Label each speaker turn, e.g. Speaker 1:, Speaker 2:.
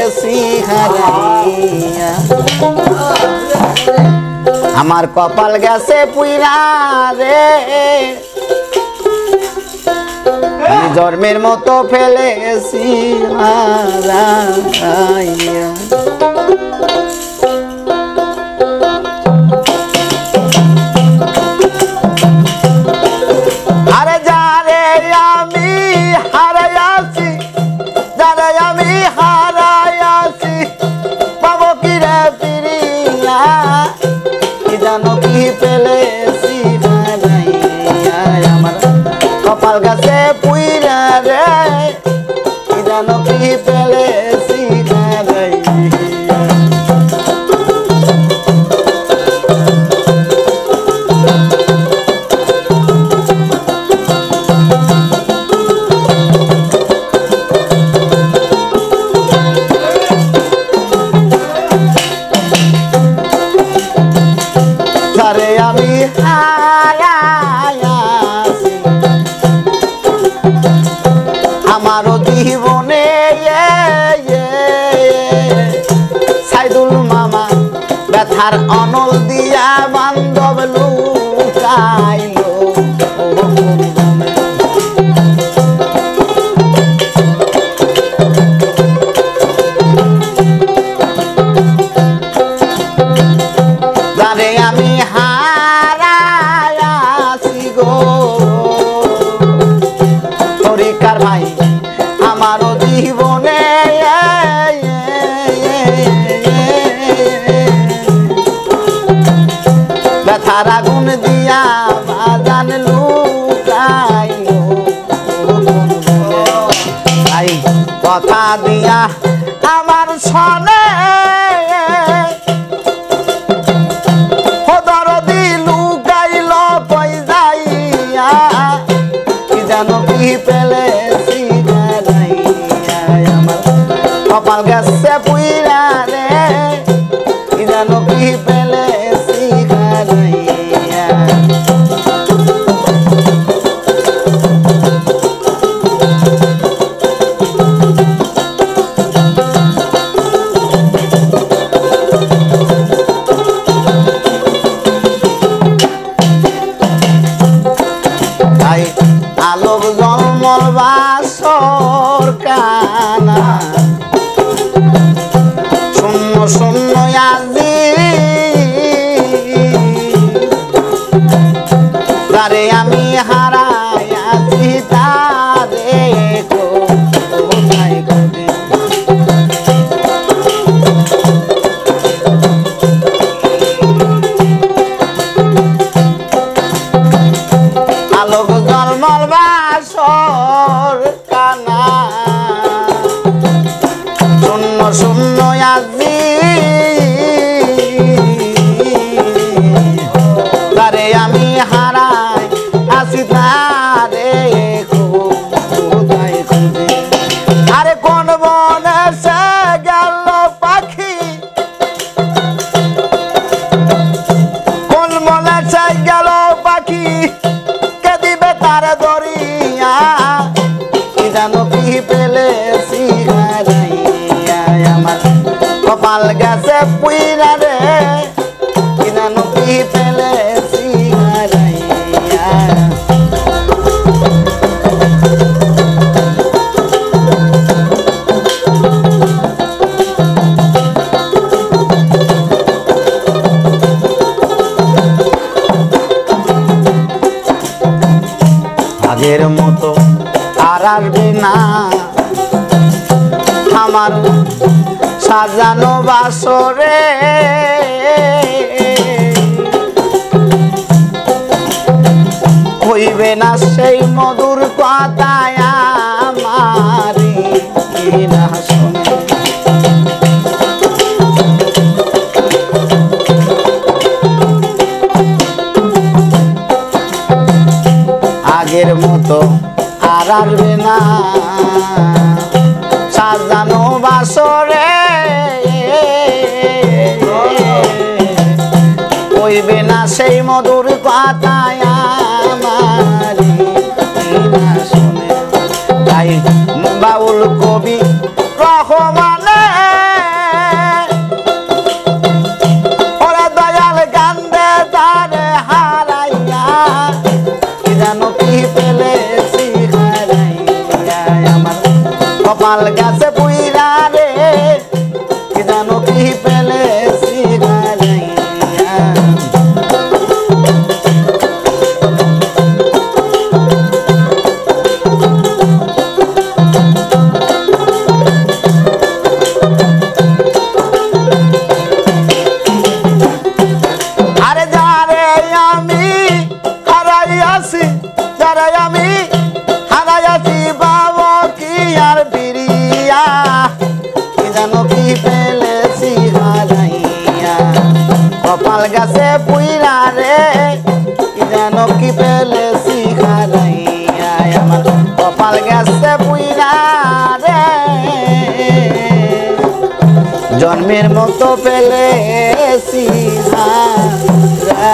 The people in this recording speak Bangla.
Speaker 1: গেছি হারাইয়া আমার কপাল গেছে পুইরা রে জন্মের মতো ফেলেছি হারাইয়া আরে যারে আমি হারাইয়াছি যারে আমি হারাইয়াছি পাবো কি রে ফিরিয়া কি জানো কি পেলেছি হারাইয়া আমার কপাল গাছে পুইরা রে কি জানো কি পেলেছি হারাইয়া যারে আমি হারাইয়াছি আমারও জীবনে সাইদুল মামা ব্যথার অনল দিয়া বান্ধব লুকাইলো যারে আমি হারাইয়াছি গো তরিকার ভাই আমারও জীবনে ব্যথার আগুন দিয়া বাজান লুকাইলো ভাই কথা দিয়া আমার সনে পেলেছি আমার কপাল গেছে পুইরা রে কি জানো কি পেলেছি হারাইয়া আলোক জন্মল বাসর কানা শূন্য শূন্য আজি যারে আমি হারাইয়াছি তারে কোথায় খুঁজে আলোক জন্মল বাসর কানা শূন্য শূন্য আজি তারে আমি হারাই আসি তারে কোথায় খুঁজে আরে কোন বনে সে গেল পাখি কোন বনে সে গেল পাখি তারে দরিয়া কি জানো কি পেলেছি হারাইয়া আমার কপাল গেছে পুইরা রে কি জানো কি পেলেছি হারাইয়া আগের মতো আর আসবে না আমার সাজানো বাসরে হইবে না সেই মধুর কথায় আমারি না শুনে আগের মতো আর আসবে না সাজানো বাসরে হইবে না সেই মধুর কথায় আমারি না শুনে তাই বাউল কবি রহমানে কপাল গেছে পুইরা রে কি জানো কি পেলেছি হারাইয়া আরে যারে আমি হারাইয়াছি যারে আমি হারাইয়াছি বাবা কি আর বিরিয়া কি জানো কি পেলেছি হারাইয়া কপাল গাছে পুইরা রে কি জানো কি পেলেছি হারাইয়া আমার কপাল গাছে পুইরা রে জন্মের মতো পেলেছি হারাইয়া